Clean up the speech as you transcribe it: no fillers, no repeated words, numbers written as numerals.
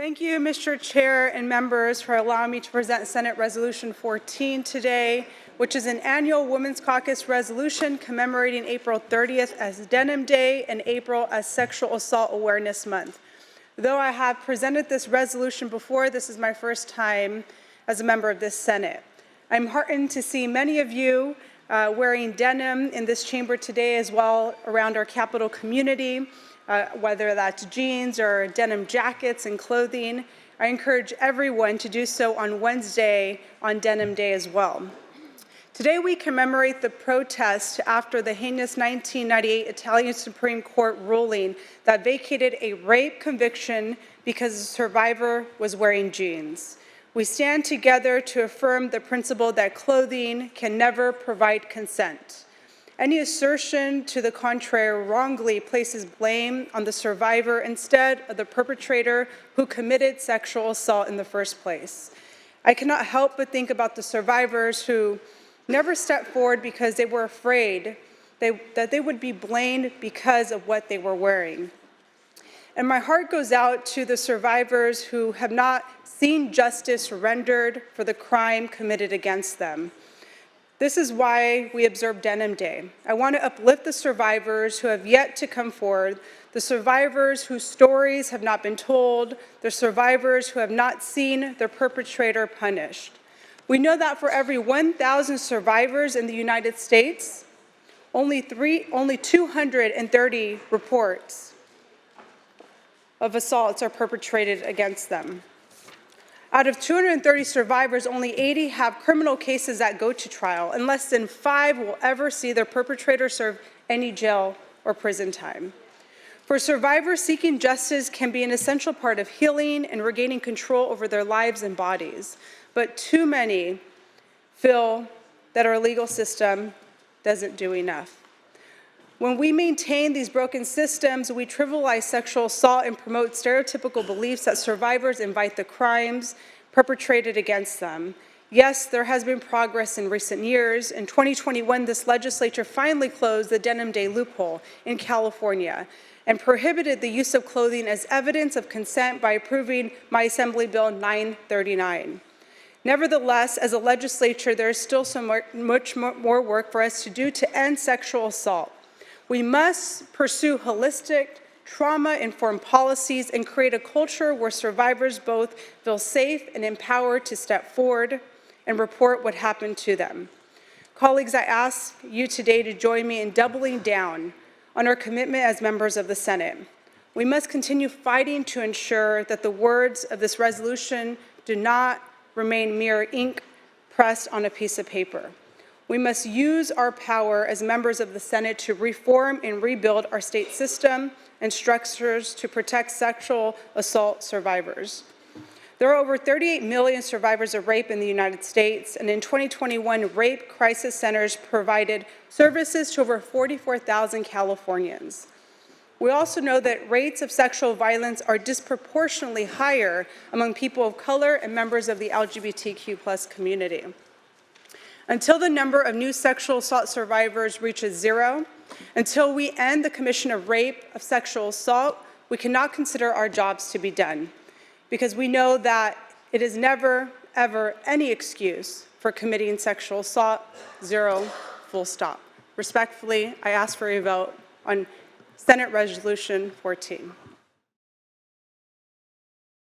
Thank you, Mr. Chair and members, for allowing me to present Senate Resolution 14 today, which is an annual Women's Caucus resolution commemorating April 30th as Denim Day and April as Sexual Assault Awareness Month. Though I have presented this resolution before, this is my first time as a member of this Senate. I'm heartened to see many of you wearing denim in this chamber today as well around our Capitol community. Whether that's jeans or denim jackets and clothing. I encourage everyone to do so on Wednesday on Denim Day as well. Today we commemorate the protest after the heinous 1998 Italian Supreme Court ruling that vacated a rape conviction because the survivor was wearing jeans. We stand together to affirm the principle that clothing can never provide consent. Any assertion to the contrary wrongly places blame on the survivor instead of the perpetrator who committed sexual assault in the first place. I cannot help but think about the survivors who never stepped forward because they were afraid that they would be blamed because of what they were wearing. And my heart goes out to the survivors who have not seen justice rendered for the crime committed against them. This is why we observe Denim Day. I want to uplift the survivors who have yet to come forward, the survivors whose stories have not been told, the survivors who have not seen their perpetrator punished. We know that for every 1,000 survivors in the United States, only 230 reports of assaults are perpetrated against them. Out of 230 survivors, only 80 have criminal cases that go to trial, and less than 5 will ever see their perpetrator serve any jail or prison time. For survivors, seeking justice can be an essential part of healing and regaining control over their lives and bodies, but too many feel that our legal system doesn't do enough. When we maintain these broken systems, we trivialize sexual assault and promote stereotypical beliefs that survivors invite the crimes perpetrated against them. Yes, there has been progress in recent years. In 2021, this legislature finally closed the Denim Day loophole in California and prohibited the use of clothing as evidence of consent by approving My Assembly Bill 939. Nevertheless, as a legislature, there is still much more work for us to do to end sexual assault. We must pursue holistic, trauma-informed policies and create a culture where survivors both feel safe and empowered to step forward and report what happened to them. Colleagues, I ask you today to join me in doubling down on our commitment as members of the Senate. We must continue fighting to ensure that the words of this resolution do not remain mere ink pressed on a piece of paper. We must use our power as members of the Senate to reform and rebuild our state system and structures to protect sexual assault survivors. There are over 38 million survivors of rape in the United States, and in 2021, rape crisis centers provided services to over 44,000 Californians. We also know that rates of sexual violence are disproportionately higher among people of color and members of the LGBTQ+ community. Until the number of new sexual assault survivors reaches 0, until we end the commission of rape, of sexual assault, we cannot consider our jobs to be done, because we know that it is never, ever any excuse for committing sexual assault, 0, full stop. Respectfully, I ask for a vote on Senate Resolution 14.